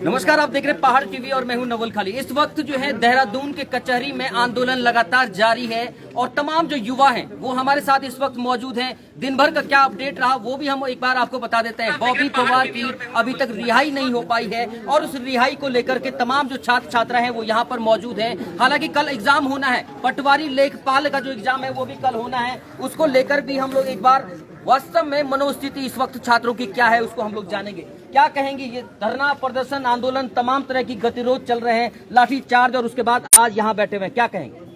नमस्कार, आप देख रहे हैं पहाड़ टीवी और मैं हूं नवल खाली। इस वक्त जो है देहरादून के कचहरी में आंदोलन लगातार जारी है और तमाम जो युवा हैं वो हमारे साथ इस वक्त मौजूद हैं। दिन भर का क्या अपडेट रहा वो भी हम एक बार आपको बता देते हैं। बॉबी पवार की अभी तक रिहाई नहीं हो पाई है और उस रिहाई को लेकर के तमाम जो छात्र छात्रा हैं वो यहाँ पर मौजूद हैं। हालांकि कल एग्जाम होना है, पटवारी लेखपाल का जो एग्जाम है वो भी कल होना है, उसको लेकर भी हम लोग एक बार वास्तव में मनोस्थिति इस वक्त छात्रों की क्या है उसको हम लोग जानेंगे। क्या कहेंगे ये धरना प्रदर्शन आंदोलन तमाम तरह की गतिरोध चल रहे हैं, लाठी चार्ज और उसके बाद आज यहाँ बैठे हुए हैं, क्या कहेंगे?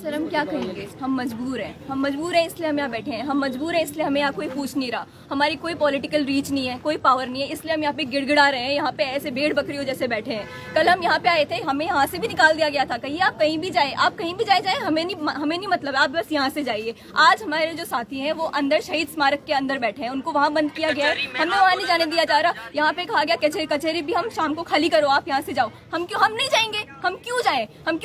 सर हम क्या कहेंगे, हम मजबूर हैं इसलिए हम यहाँ बैठे हैं। हम मजबूर हैं इसलिए हमें यहाँ कोई पूछ नहीं रहा, हमारी कोई पॉलिटिकल रीच नहीं है, कोई पावर नहीं है, इसलिए हम यहाँ पे गिड़गिड़ा रहे हैं। यहाँ पे ऐसे भेड़ बकरियों जैसे बैठे हैं। कल हम यहाँ पे आए थे, हमें यहाँ से भी निकाल दिया गया था, कहीं आप कहीं भी जाए, आप कहीं भी जाए हमें नहीं मतलब, आप बस यहाँ से जाइए। आज हमारे जो साथी हैं वो अंदर शहीद स्मारक के अंदर बैठे हैं, उनको वहाँ बंद किया गया है, हमें वहाँ नहीं जाने दिया जा रहा। यहाँ पे कहा गया कचहरी भी हम शाम को खाली करो, आप यहाँ से जाओ। हम नहीं जाएंगे, हम क्यों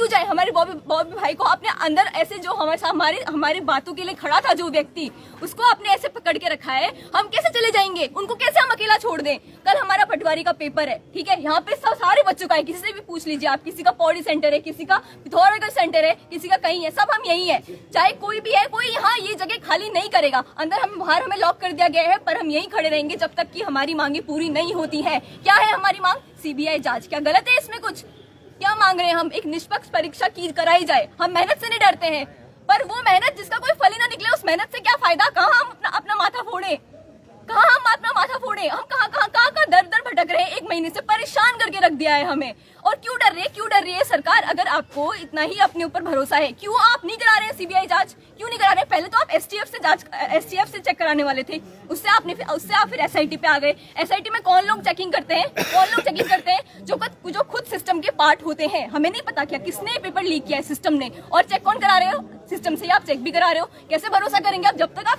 जाए? हमारे बॉबी भाई को आपने अंदर ऐसे जो हमारे बातों के लिए खड़ा था जो व्यक्ति, उसको आपने ऐसे पकड़ के रखा है, हम कैसे चले जाएंगे? उनको कैसे हम अकेला छोड़ दें? कल हमारा पटवारी का पेपर है, ठीक है, यहाँ पे सब सारे बच्चों का है, किसी से भी पूछ लीजिए आप, किसी का पौड़ी सेंटर है, किसी का पिथौरागढ़ सेंटर है, किसी का कहीं है, सब हम यही है। चाहे कोई भी है, कोई यहाँ ये जगह खाली नहीं करेगा। अंदर हम बाहर हमें लॉक कर दिया गया है, पर हम यही खड़े रहेंगे जब तक कि हमारी मांगे पूरी नहीं होती है। क्या है हमारी मांग? सीबीआई जांच। क्या गलत है इसमें कुछ? क्या मांग रहे हैं हम? एक निष्पक्ष परीक्षा की कराई जाए। हम मेहनत से नहीं डरते हैं, पर वो मेहनत जिसका कोई फल ही ना निकले, उस मेहनत से क्या फायदा? कहाँ हम अपना माथा फोड़े? हम कहाँ दर भटक रहे हैं? 1 महीने से परेशान करके रख दिया है हमें। और क्यों डर रही है सरकार? अगर आपको इतना ही अपने ऊपर भरोसा है, क्यों आप नहीं करा रहे हैं सीबीआई जांच? क्यों नहीं करा रहे? पहले तो आप एसटीएफ से चेक कराने वाले थे, उससे आप फिर एसआईटी पे आ गए। एसआईटी में कौन लोग चेकिंग करते हैं? जो खुद सिस्टम के पार्ट होते हैं। हमें नहीं पता क्या किसने पेपर लीक किया है, सिस्टम ने। और चेक कौन करा रहे हो? सिस्टम से आप चेक भी करा रहे हो। कैसे भरोसा करेंगे आप जब तक आप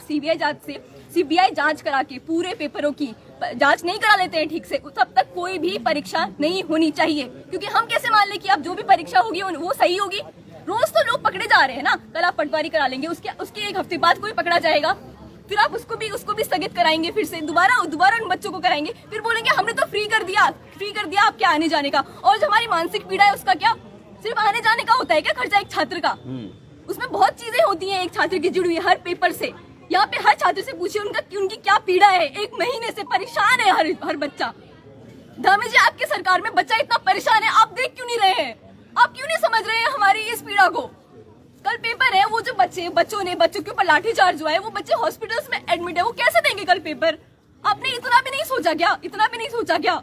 सीबीआई जांच करा के पूरे पेपरों की जांच नहीं करा लेते हैं ठीक से? तब तक कोई भी परीक्षा नहीं होनी चाहिए, क्योंकि हम कैसे मान ले कि अब जो भी परीक्षा होगी वो सही होगी? रोज तो लोग पकड़े जा रहे हैं ना। कल आप पटवारी करा लेंगे, उसके 1 हफ्ते बाद कोई पकड़ा जाएगा, फिर आप उसको भी स्थगित कराएंगे, फिर से दोबारा उन बच्चों को कराएंगे, फिर बोलेंगे हमने तो फ्री कर दिया आप क्या आने जाने का? और जो हमारी मानसिक पीड़ा है उसका क्या? सिर्फ आने जाने का होता है क्या खर्चा एक छात्र का? उसमें बहुत चीजें होती हैं एक छात्र की जुड़ी हुई हर पेपर से। यहाँ पे हर छात्र से पूछिए उनकी क्या पीड़ा है। 1 महीने से परेशान है हर बच्चा। धामी जी, आपकी सरकार में बच्चा इतना परेशान है, आप देख क्यों नहीं रहे हैं? आप क्यों नहीं समझ रहे हैं हमारी इस पीड़ा को? कल पेपर है, वो जो बच्चों के ऊपर लाठीचार्ज हुआ है, वो बच्चे हॉस्पिटल्स में एडमिट है, वो कैसे देंगे कल पेपर? आपने इतना भी नहीं सोचा क्या?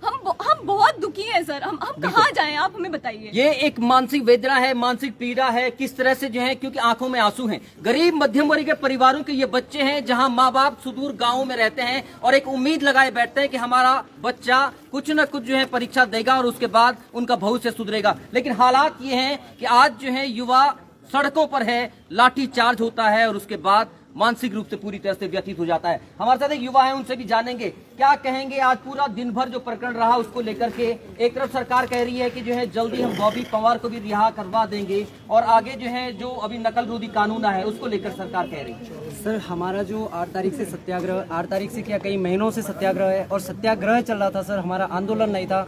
हम बहुत दुखी हैं सर। हम कहाँ जाएं, आप हमें बताइए। ये एक मानसिक वेदना है, मानसिक पीड़ा है, किस तरह से जो है, क्योंकि आंखों में आंसू हैं। गरीब मध्यम वर्ग के परिवारों के ये बच्चे हैं जहां माँ बाप सुदूर गाँव में रहते हैं और एक उम्मीद लगाए बैठते हैं कि हमारा बच्चा कुछ न कुछ जो है परीक्षा देगा और उसके बाद उनका भविष्य सुधरेगा। लेकिन हालात ये हैं कि आज जो है युवा सड़कों पर है, लाठी चार्ज होता है और उसके बाद मानसिक रूप से पूरी तरह से व्यतीत हो जाता है। हमारे साथ एक युवा है, उनसे भी जानेंगे क्या कहेंगे आज पूरा दिन भर जो प्रकरण रहा उसको लेकर के। एक तरफ सरकार कह रही है कि जो है जल्दी हम बॉबी पवार को भी रिहा करवा देंगे और आगे जो है जो अभी नकल रोधी कानून है उसको लेकर सरकार कह रही है। सर, हमारा जो 8 तारीख से सत्याग्रह, 8 तारीख से क्या कई महीनों से सत्याग्रह है और सत्याग्रह चल रहा था सर, हमारा आंदोलन नहीं था,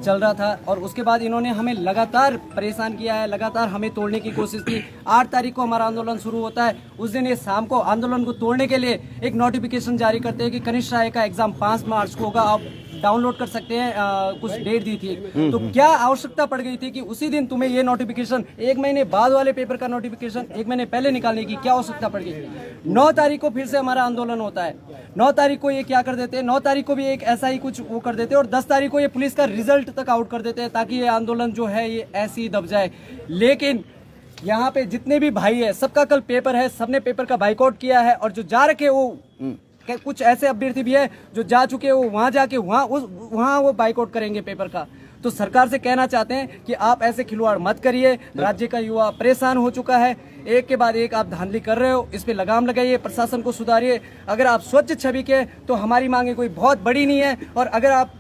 चल रहा था। और उसके बाद इन्होंने हमें लगातार परेशान किया है, लगातार हमें तोड़ने की कोशिश की। 8 तारीख को हमारा आंदोलन शुरू होता है, उस दिन ये शाम को आंदोलन को तोड़ने के लिए एक नोटिफिकेशन जारी करते हैं कि कनिष्ठ राय का एग्जाम 5 मार्च को होगा, आप डाउनलोड कर सकते हैं। कुछ डेट दी थी, तो क्या आवश्यकता पड़ गई थी कि उसी दिन तुम्हें ये नोटिफिकेशन 1 महीने बाद वाले पेपर का नोटिफिकेशन 1 महीने पहले निकालने की क्या आवश्यकता पड़ गई? 9 तारीख को फिर से हमारा आंदोलन होता है। 9 तारीख को ये क्या कर देते हैं, 9 तारीख को भी एक ऐसा ही कुछ वो कर देते हैं और 10 तारीख को ये पुलिस का रिजल्ट तक आउट कर देते हैं ताकि ये आंदोलन जो है ये ऐसे ही दब जाए। लेकिन यहाँ पे जितने भी भाई है, सबका कल पेपर है, सबने पेपर का बाइकआउट किया है और जो जा रखे वो कुछ ऐसे अभ्यर्थी भी है जो जा चुके हैं, वो वहाँ जाके वहाँ वो बाइकआउट करेंगे पेपर का। तो सरकार से कहना चाहते हैं कि आप ऐसे खिलवाड़ मत करिए। राज्य का युवा परेशान हो चुका है, एक के बाद एक आप धांधली कर रहे हो, इस पे लगाम लगाइए, प्रशासन को सुधारिए। अगर आप स्वच्छ छवि के तो हमारी मांगे कोई बहुत बड़ी नहीं है और अगर आप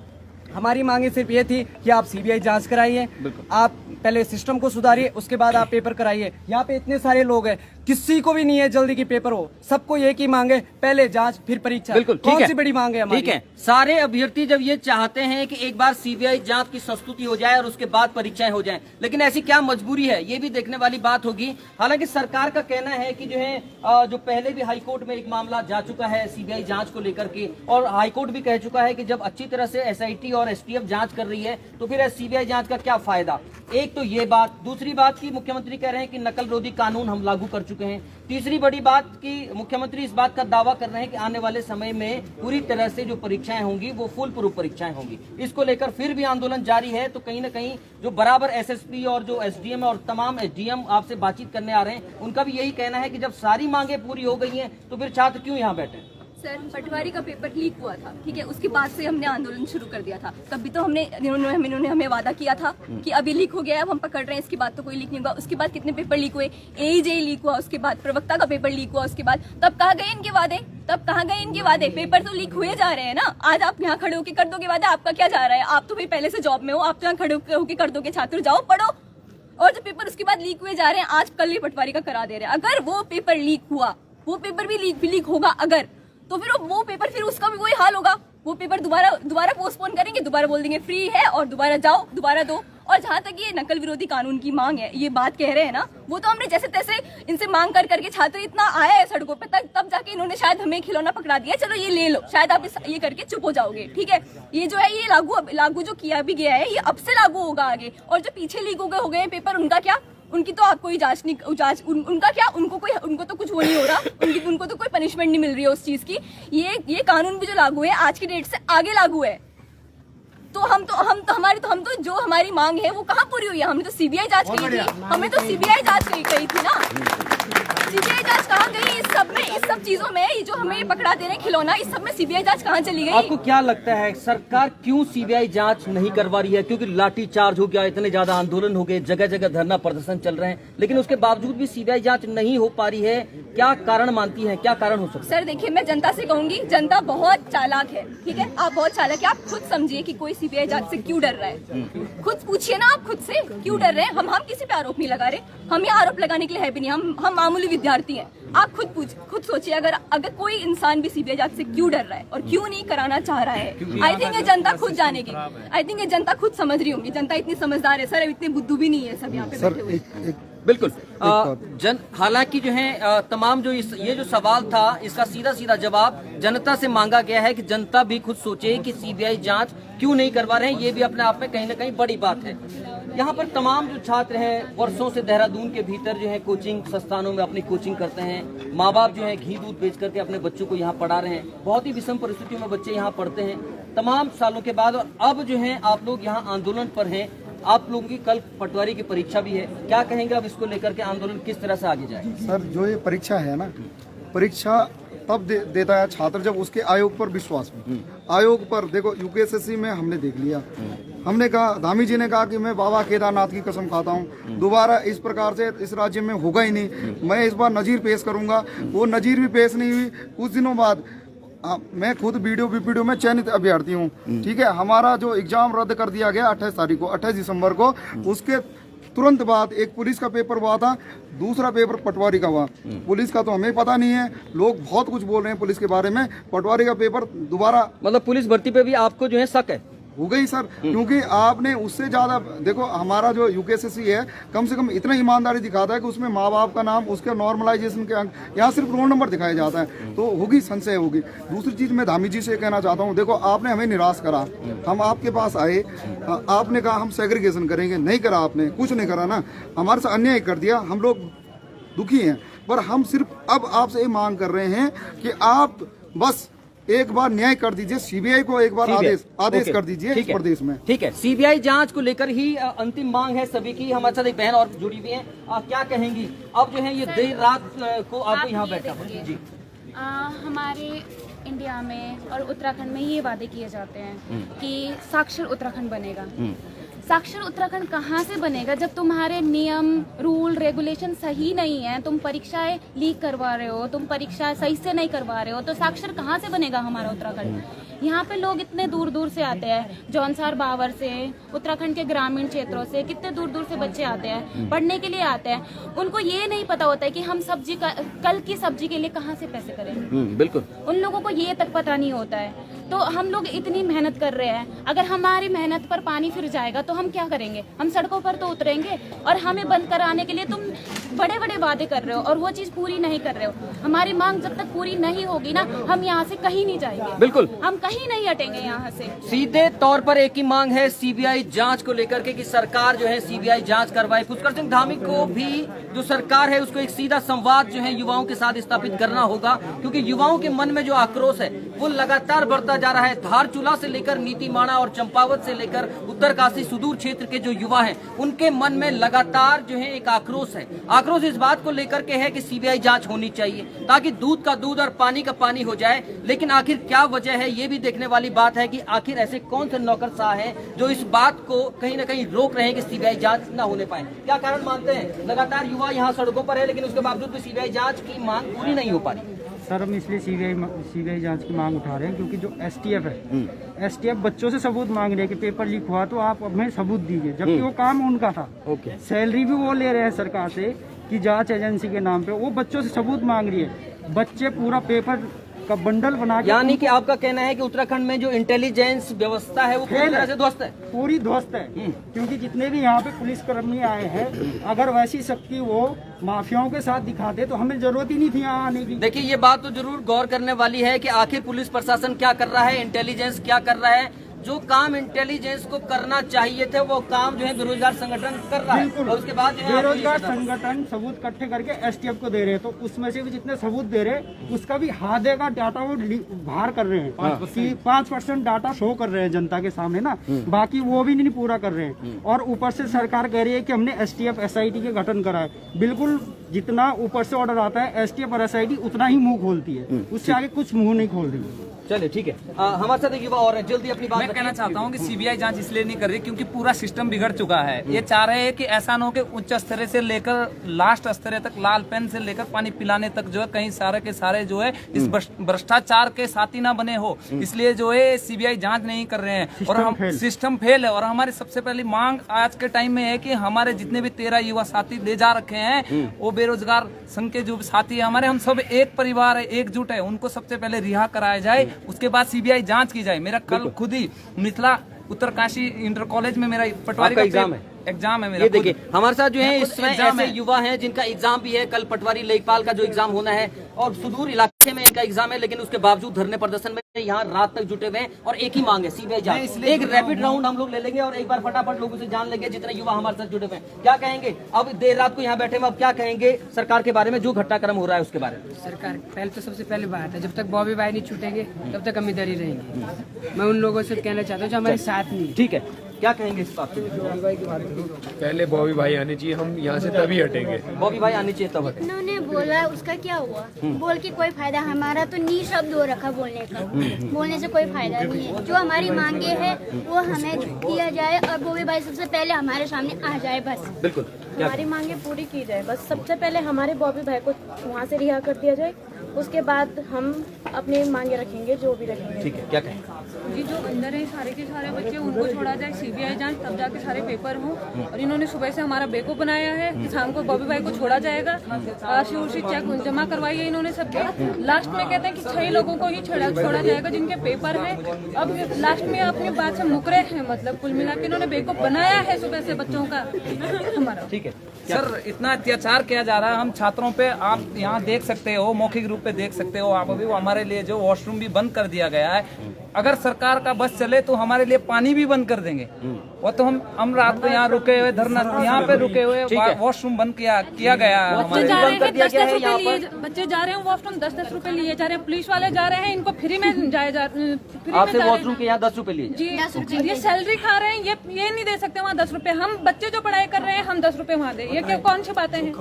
हमारी मांगे सिर्फ ये थी कि आप सीबीआई जांच कराइए, आप पहले सिस्टम को सुधारिए, उसके बाद आप पेपर कराइए। यहाँ पे इतने सारे लोग हैं, किसी को भी नहीं है जल्दी की पेपर हो, सबको एक ही मांगे, पहले जांच फिर परीक्षा। बिल्कुल, कौन सी बड़ी मांग है हमारी? ठीक है, सारे अभ्यर्थी जब ये चाहते हैं कि एक बार सीबीआई जांच की संस्तुति हो जाए और उसके बाद परीक्षाएं हो जाएं, लेकिन ऐसी क्या मजबूरी है, ये भी देखने वाली बात होगी। हालांकि सरकार का कहना है कि जो है जो पहले भी हाईकोर्ट में एक मामला जा चुका है सीबीआई जांच को लेकर के, और हाईकोर्ट भी कह चुका है कि जब अच्छी तरह से एसआईटी और एसटीएफ जांच कर रही है तो फिर सीबीआई जांच का क्या फायदा। एक तो ये बात, दूसरी बात की मुख्यमंत्री कह रहे हैं कि नकल रोधी कानून हम लागू कर चुके हैं। तीसरी बड़ी बात कि मुख्यमंत्री इस बात का दावा कर रहे हैं कि आने वाले समय में पूरी तरह से जो परीक्षाएं होंगी वो फुल प्रूफ परीक्षाएं होंगी। इसको लेकर फिर भी आंदोलन जारी है। तो कहीं ना कहीं जो बराबर एसएसपी और जो एसडीएम और तमाम एसडीएम आपसे बातचीत करने आ रहे हैं, उनका भी यही कहना है कि जब सारी मांगे पूरी हो गई हैं तो फिर छात्र क्यों यहाँ बैठे। सर, पटवारी का पेपर लीक हुआ था, ठीक है, उसके बाद से हमने आंदोलन शुरू कर दिया था। तब भी तो इन्होंने हमें वादा किया था कि अभी लीक हो गया है, अब हम पकड़ रहे हैं, इसके बाद तो कोई लीक नहीं हुआ। उसके बाद कितने पेपर लीक हुए, एजेई लीक हुआ, उसके बाद प्रवक्ता का पेपर लीक हुआ, उसके बाद तब कहाँ गए इनके वादे, तब कहाँ गए इनके वादे। पेपर तो लीक हुए जा रहे हैं ना। आज आप यहाँ खड़े होकर कर दोगे वादा, आपका क्या जा रहा है? आप तो भाई पहले से जॉब में हो, आप तो यहाँ खड़े होकर कर दोगे, छात्र जाओ पढ़ो। और जो पेपर उसके बाद लीक हुए जा रहे हैं, आज कल ही पटवारी का करा दे रहे हैं। अगर वो पेपर लीक हुआ, वो पेपर भी लीक होगा अगर, तो फिर वो पेपर फिर उसका भी वही हाल होगा। वो पेपर दोबारा पोस्टपोन करेंगे, दोबारा बोल देंगे फ्री है और दोबारा जाओ, दोबारा दो। और जहाँ तक ये नकल विरोधी कानून की मांग है, ये बात कह रहे हैं ना, वो तो हमने जैसे तैसे इनसे मांग कर करके छात्र इतना आया है सड़कों पे, तब जाके इन्होंने शायद हमें खिलौना पकड़ा दिया, चलो ये ले लो, शायद आप ये करके चुप हो जाओगे। ठीक है, ये जो है ये लागू जो किया भी गया है, ये अब से लागू होगा आगे। और जो पीछे लीक हो गए पेपर, उनका क्या? उनकी तो आप कोई उनका क्या, उनको तो कुछ वो नहीं हो रहा, उनको तो कोई पनिशमेंट नहीं मिल रही है उस चीज की। ये कानून भी जो लागू है आज की डेट से आगे लागू है। तो हम तो जो हमारी मांग है वो कहाँ पूरी हुई है? हमने तो सीबीआई जांच की थी, हमें तो सीबीआई जांच कही थी ना। सीबीआई जांच कहाँ गई इस सब चीजों में? ये जो हमें पकड़ा दे रहे हैं खिलौना, इस सब में सीबीआई जांच कहाँ चली गई? आपको क्या लगता है सरकार क्यों सीबीआई जांच नहीं करवा रही है? क्योंकि लाठी चार्ज हो गया, इतने ज्यादा आंदोलन हो गए, जगह जगह धरना प्रदर्शन चल रहे हैं, लेकिन उसके बावजूद भी सीबीआई जांच नहीं हो पा रही है। क्या कारण मानती है, क्या कारण हो सकता है? सर देखिए, मैं जनता से कहूंगी, जनता बहुत चालाक है, ठीक है, आप बहुत चालाक है। आप खुद समझिए कि कोई सीबीआई जांच से क्यों डर रहा है। खुद पूछिए ना, आप खुद से क्यों डर रहे हैं? हम किसी पे आरोप नहीं लगा रहे, हम ये आरोप लगाने के लिए है भी नहीं, हम मामूली विद्यार्थी हैं। आप खुद सोचिए, अगर कोई इंसान भी सीबीआई जांच से क्यों डर रहा है और क्यों नहीं कराना चाह रहा है, आई थिंक ये जनता खुद जानेगी, आई थिंक ये जनता खुद समझ रही होंगी। जनता इतनी समझदार है सर, इतने बुद्धू भी नहीं है सब यहाँ पे बैठे हुए। बिल्कुल। हालांकि जो है तमाम जो ये जो सवाल था, इसका सीधा जवाब जनता से मांगा गया है कि जनता भी खुद सोचे कि सीबीआई जांच क्यों नहीं करवा रहे हैं। ये भी अपने आप में कहीं ना कहीं बड़ी बात है। यहाँ पर तमाम जो छात्र हैं वर्षों से देहरादून के भीतर जो है कोचिंग संस्थानों में अपनी कोचिंग करते हैं। माँ बाप जो है घी दूध बेच करके अपने बच्चों को यहाँ पढ़ा रहे हैं। बहुत ही विषम परिस्थितियों में बच्चे यहाँ पढ़ते हैं तमाम सालों के बाद, और अब जो है आप लोग यहाँ आंदोलन पर हैं। आप लोगों की कल पटवारी की परीक्षा भी है, क्या कहेंगे अब इसको लेकर के आंदोलन किस तरह से आगे जाए? सर, जो ये परीक्षा है ना, परीक्षा तब देता है छात्र जब उसके आयोग पर विश्वास हो। आयोग पर देखो, यूपीएसएससी में हमने देख लिया, हमने कहा, धामी जी ने कहा कि मैं बाबा केदारनाथ की कसम खाता हूँ, दोबारा इस प्रकार से इस राज्य में होगा ही नहीं, मैं इस बार नजीर पेश करूंगा। वो नजीर भी पेश नहीं हुई। कुछ दिनों बाद मैं खुद वीडियो में चयनित अभ्यर्थी हूँ, ठीक है, हमारा जो एग्जाम रद्द कर दिया गया 28 तारीख को, 28 दिसंबर को। उसके तुरंत बाद एक पुलिस का पेपर हुआ था, दूसरा पेपर पटवारी का हुआ। पुलिस का तो हमें पता नहीं है, लोग बहुत कुछ बोल रहे हैं पुलिस के बारे में। पटवारी का पेपर दोबारा, मतलब पुलिस भर्ती पे भी आपको जो है शक है? हो गई सर, क्योंकि आपने उससे ज्यादा देखो, हमारा जो यूकेएसएससी है कम से कम इतना ईमानदारी दिखाता है कि उसमें माँ बाप का नाम, उसके नॉर्मलाइजेशन के अंक, यहाँ सिर्फ रोल नंबर दिखाया जाता है, तो होगी, संशय होगी। दूसरी चीज मैं धामी जी से कहना चाहता हूँ, देखो आपने हमें निराश करा, हम आपके पास आए, आपने कहा हम सेग्रीगेशन करेंगे, नहीं करा, आपने कुछ नहीं करा ना, हमारे से अन्याय कर दिया, हम लोग दुखी हैं। पर हम सिर्फ अब आपसे ये मांग कर रहे हैं कि आप बस एक बार न्याय कर दीजिए, सीबीआई को एक बार आदेश कर दीजिए इस प्रदेश में। ठीक है, सीबीआई जांच को लेकर ही अंतिम मांग है सभी की। हमारे साथ एक बहन और जुड़ी हुई है, क्या कहेंगी? अब जो है ये देर रात को आपको यहाँ बैठा जी। हमारे इंडिया में और उत्तराखंड में ये वादे किए जाते हैं कि साक्षर उत्तराखंड बनेगा। साक्षर उत्तराखंड कहाँ से बनेगा जब तुम्हारे नियम रूल रेगुलेशन सही नहीं है, तुम परीक्षाएं लीक करवा रहे हो, तुम परीक्षा सही से नहीं करवा रहे हो, तो साक्षर कहाँ से बनेगा हमारा उत्तराखंड। यहाँ पे लोग इतने दूर दूर से आते हैं, जौनसार बावर से, उत्तराखंड के ग्रामीण क्षेत्रों से कितने दूर दूर से बच्चे आते हैं, पढ़ने के लिए आते हैं। उनको ये नहीं पता होता है कि हम सब्जी कल की सब्जी के लिए कहाँ से पैसे करेंगे। बिल्कुल, उन लोगों को ये तक पता नहीं होता है। तो हम लोग इतनी मेहनत कर रहे हैं, अगर हमारी मेहनत पर पानी फिर जाएगा तो हम क्या करेंगे? हम सड़कों पर तो उतरेंगे। और हमें बंद कराने के लिए तुम बड़े बड़े वादे कर रहे हो और वो चीज पूरी नहीं कर रहे हो। हमारी मांग जब तक पूरी नहीं होगी ना, हम यहाँ से कहीं नहीं जाएंगे। बिल्कुल, हम कहीं नहीं हटेंगे यहाँ से। सीधे तौर पर एक ही मांग है सीबीआई जांच को लेकर के कि सरकार जो है सीबीआई जांच करवाए। पुष्कर सिंह धामी को भी जो सरकार है उसको एक सीधा संवाद जो है युवाओं के साथ स्थापित करना होगा, क्योंकि युवाओं के मन में जो आक्रोश है वो लगातार बढ़ता जा रहा है। धारचूला से लेकर नीतीमाणा और चंपावत से लेकर उत्तरकाशी सुदूर क्षेत्र के जो युवा हैं उनके मन में लगातार जो है एक आक्रोश है। आक्रोश इस बात को लेकर के है कि सीबीआई जांच होनी चाहिए ताकि दूध का दूध और पानी का पानी हो जाए। लेकिन आखिर क्या वजह है ये भी देखने वाली बात है कि आखिर ऐसे कौन से नौकरशाह हैं जो इस बात को कहीं न कहीं रोक रहे हैं कि सीबीआई जांच न होने पाए। क्या कारण मानते हैं? लगातार युवा यहाँ सड़कों पर है लेकिन उसके बावजूद भी सीबीआई जांच की मांग पूरी नहीं हो पा रही। सर, हम इसलिए सीबीआई जांच की मांग उठा रहे हैं क्योंकि जो एसटीएफ है, एसटीएफ बच्चों से सबूत मांग रही है कि पेपर लीक हुआ तो आप हमें सबूत दीजिए, जबकि वो काम उनका था। सैलरी भी वो ले रहे हैं सरकार से कि जांच एजेंसी के नाम पे, वो बच्चों से सबूत मांग रही है। बच्चे पूरा पेपर का बंडल बना के, यानी कि आपका कहना है कि उत्तराखंड में जो इंटेलिजेंस व्यवस्था है वो पूरी तरह से ध्वस्त है। पूरी ध्वस्त है, क्योंकि जितने भी यहाँ पे पुलिसकर्मी आए हैं, अगर वैसी शक्ति वो माफियाओं के साथ दिखाते तो हमें जरूरत ही नहीं थी यहाँ आने की। देखिए, ये बात तो जरूर गौर करने वाली है कि आखिर पुलिस प्रशासन क्या कर रहा है, इंटेलिजेंस क्या कर रहा है। जो काम इंटेलिजेंस को करना चाहिए थे वो काम जो है बेरोजगार संगठन कर रहा है। और उसके बाद बेरोजगार संगठन सबूत इकट्ठे करके एसटीएफ को दे रहे हैं, तो उसमें से भी जितने सबूत दे रहे हैं उसका भी आधे का डाटा वो बाहर कर रहे हैं। 5% डाटा शो कर रहे हैं जनता के सामने ना, बाकी वो भी नहीं पूरा कर रहे हैं। और ऊपर से सरकार कह रही है कि हमने एसटीएफ एसआईटी के गठन करा है। बिल्कुल, जितना ऊपर से ऑर्डर आता है एसटीएफ और एसआईटी उतना ही मुंह खोलती है, उससे आगे कुछ मुंह नहीं खोल रही। चलिए ठीक है, हमारे साथ युवा और है, जल्दी अपनी बात। मैं कहना चाहता हूं कि सीबीआई जांच इसलिए नहीं कर रही क्योंकि पूरा सिस्टम बिगड़ चुका है। ये चाह रहे हैं कि ऐसा न हो कि उच्च स्तर से लेकर लास्ट स्तर तक, लाल पेन से लेकर पानी पिलाने तक जो है कहीं सारे के सारे जो है इस भ्रष्टाचार के साथी ना बने हो, इसलिए जो है सीबीआई जांच नहीं कर रहे हैं। और हम सिस्टम फेल है। और हमारी सबसे पहली मांग आज के टाइम में है कि हमारे जितने भी 13 युवा साथी ले जा रखे हैं, वो बेरोजगार संघ के जो साथी है हमारे, हम सब एक परिवार है, एकजुट है, उनको सबसे पहले रिहा कराया जाए, उसके बाद सीबीआई जांच की जाए। मेरा कल खुद ही मिथिला उत्तरकाशी इंटर कॉलेज में मेरा पटवारी का एग्जाम है मेरा। ये देखिए, हमारे साथ जो है इसमें ऐसे युवा हैं जिनका एग्जाम भी है। कल पटवारी लेखपाल का जो एग्जाम होना है और सुदूर इलाके में इनका एग्जाम है, लेकिन उसके बावजूद धरने प्रदर्शन में यहाँ रात तक जुटे हुए हैं और एक ही मांग है सीबीआई जांच। एक रैपिड राउंड हम लोग ले लेंगे और एक बार फटाफट लोगों से जान लेंगे जितने युवा हमारे साथ जुटे हुए हैं। क्या कहेंगे अब देर रात को यहाँ बैठे हुए, अब क्या कहेंगे सरकार के बारे में, जो घटनाक्रम हो रहा है उसके बारे में? सरकार पहले तो सबसे पहले बात है, जब तक बॉबी भाई नहीं छूटेंगे तब तक हम इधर ही रहेंगे। मैं उन लोगों से कहना चाहता हूँ जो हमारे साथ नहीं। ठीक है, क्या कहेंगे इस बात पे? पहले बॉबी भाई आने चाहिए, हम यहाँ से तभी हटेंगे। बॉबी भाई आनी चाहिए तब हटेंगे। उन्होंने बोला उसका क्या हुआ, बोल के कोई फायदा, हमारा तो नी शब्द हो रखा बोलने का, बोलने से कोई फायदा नहीं है। जो हमारी मांगे है वो हमें दिया जाए और बॉबी भाई सबसे पहले हमारे सामने आ जाए बस। बिल्कुल, हमारी मांगे पूरी की जाए बस। सबसे पहले हमारे बॉबी भाई को वहाँ से रिहा कर दिया जाए, उसके बाद हम अपनी मांगे रखेंगे जो भी रखेंगे। ठीक है, क्या कहें? जी, जो अंदर है सारे के सारे बच्चे उनको छोड़ा जाए, सीबीआई जांच, तब जाके सारे पेपर हों। और इन्होंने सुबह से हमारा बेको बनाया है कि शाम को बॉबी भाई को छोड़ा जाएगा। आरसी चेक जमा करवाई है इन्होंने सबके। लास्ट में कहते हैं कि 6 लोगों को ही छोड़ा जाएगा जिनके पेपर है। अब लास्ट में अपनी बात से मुकरे हैं, मतलब कुल मिला के इन्होंने बेको बनाया है सुबह से बच्चों का हमारा। ठीक है सर, इतना अत्याचार किया जा रहा है हम छात्रों पे। आप यहाँ देख सकते हो, मौखिक रूप पे देख सकते हो आप अभी, वो हमारे लिए जो वॉशरूम भी बंद कर दिया गया है। अगर सरकार का बस चले तो हमारे लिए पानी भी बंद कर देंगे। वो तो हम रात को यहाँ रुके हुए, धरना यहाँ पे रुके हुए, वॉशरूम बंद किया गया है। बच्चे जा रहे हैं 10-10 रुपए लिए, बच्चे जा रहे हैं वॉशरूम 10-10 रुपए लिए जा रहे हैं। पुलिस वाले जा रहे हैं, इनको फ्री में आपसे वॉशरूम के यहाँ 10 रुपए लिए जी। ये सैलरी खा रहे हैं, ये नहीं दे सकते वहाँ 10 रुपए। हम बच्चे जो पढ़ाई कर रहे हैं हम 10 रुपए वहाँ दे, ये क्या कौन सी बातें हैं?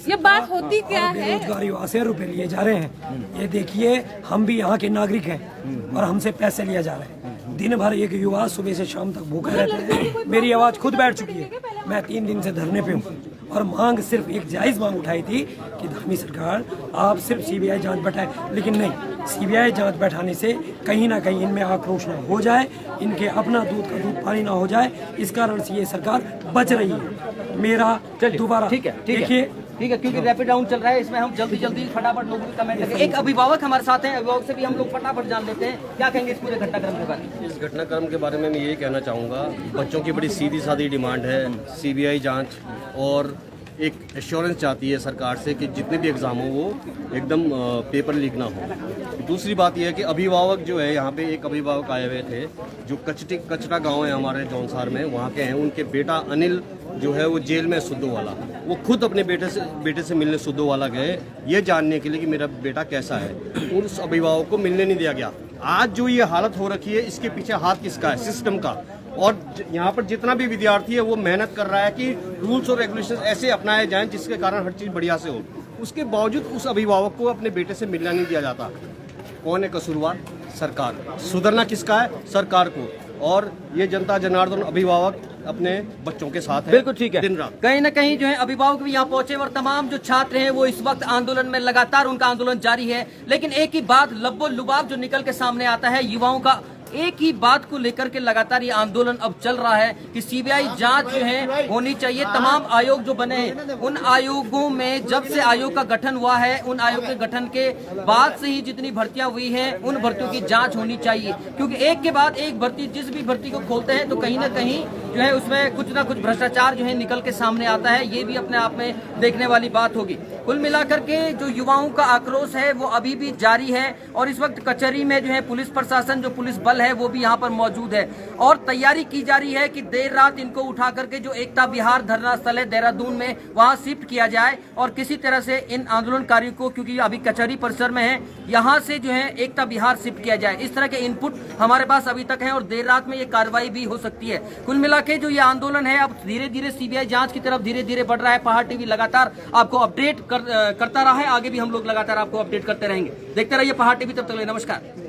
ये बात होती क्या है? बेरोजगारी वहाँ से रुपए लिए जा रहे हैं। ये देखिए, हम भी यहाँ के नागरिक हैं और हमसे पैसे लिया जा रहे हैं। दिन भर एक युवा सुबह से शाम तक भूखा रहता है। मेरी आवाज़ खुद बैठ चुकी है, मैं 3 दिन से धरने पे हूँ और मांग सिर्फ एक जायज़ मांग उठाई थी कि धामी सरकार आप सिर्फ सीबीआई जांच बैठाए, लेकिन नहीं, सीबीआई जांच बैठाने से कहीं ना कहीं इनमें आक्रोश ना हो जाए, इनके अपना दूध का दूध पानी ना हो जाए, इस कारण से ये सरकार बच रही है। मेरा दोबारा ठीक है क्योंकि रैपिड राउंड चल रहा है, इसमें हम जल्दी फटाफट लोगों की कमेंट करेंगे। एक अभिभावक हमारे साथ हैं, अभिभावक से भी हम लोग फटाफट जान लेते हैं, क्या कहेंगे इस पूरे घटनाक्रम के बारे में? इस घटनाक्रम के बारे में मैं ये कहना चाहूँगा, बच्चों की बड़ी सीधी सादी डिमांड है सीबीआई जांच, और एक एश्योरेंस चाहती है सरकार से कि जितने भी एग्ज़ाम हो वो एकदम पेपर लीक ना हो। दूसरी बात यह है कि अभिभावक जो है, यहाँ पे एक अभिभावक आए हुए थे जो कचरा गांव है हमारे जौनसार में, वहाँ के हैं। उनके बेटा अनिल जो है वो जेल में सुद्धोवाला, वो खुद अपने बेटे से मिलने सुद्धोवाला गए ये जानने के लिए कि मेरा बेटा कैसा है। उस अभिभावक को मिलने नहीं दिया गया। आज जो ये हालत हो रखी है, इसके पीछे हाथ किसका है? सिस्टम का। और यहाँ पर जितना भी विद्यार्थी है वो मेहनत कर रहा है कि रूल्स और रेगुलेशन ऐसे अपनाए जाएं जिसके कारण हर चीज़ बढ़िया से हो। उसके बावजूद उस अभिभावक को अपने बेटे से मिलना नहीं दिया जाता। कौन है कसूरवार? सरकार। सुधरना किसका है? सरकार को। और ये जनता जनार्दन अभिभावक अपने बच्चों के साथ है, बिल्कुल ठीक है। दिन रात कहीं ना कहीं जो है अभिभावक भी यहाँ पहुंचे और तमाम जो छात्र हैं वो इस वक्त आंदोलन में लगातार उनका आंदोलन जारी है। लेकिन एक ही बात लब्बो लुबाब जो निकल के सामने आता है, युवाओं का एक ही बात को लेकर के लगातार ये आंदोलन अब चल रहा है कि सीबीआई जांच जो है होनी चाहिए। तमाम आयोग जो बने हैं उन आयोगों में जब से आयोग का गठन हुआ है, उन आयोग के गठन के बाद से ही जितनी भर्तियां हुई हैं उन भर्तियों की जांच होनी चाहिए, क्योंकि एक के बाद एक भर्ती, जिस भी भर्ती को खोलते हैं तो कहीं ना कहीं जो है उसमें कुछ ना कुछ भ्रष्टाचार जो है निकल के सामने आता है। ये भी अपने आप में देखने वाली बात होगी। कुल मिलाकर के जो युवाओं का आक्रोश है वो अभी भी जारी है और इस वक्त कचहरी में जो है पुलिस प्रशासन, जो पुलिस बल है वो भी यहाँ पर मौजूद है और तैयारी की जा रही है कि देर रात इनको उठा करके जो एकता विहार धरना स्थल है देहरादून में वहाँ शिफ्ट किया जाए और किसी तरह से इन आंदोलनकारियों को, क्योंकि अभी कचहरी परिसर में है, यहाँ से जो है एकता विहार शिफ्ट किया जाए। इस तरह के इनपुट हमारे पास अभी तक है और देर रात में ये कार्रवाई भी हो सकती है। कुल मिला के जो ये आंदोलन है अब धीरे धीरे सीबीआई जांच की तरफ धीरे धीरे बढ़ रहा है। पहाड़ टीवी लगातार आपको अपडेट करता रहा है, आगे भी हम लोग लगातार आपको अपडेट करते रहेंगे। देखते रहिए पहाड़ टीवी, तब तक नमस्कार।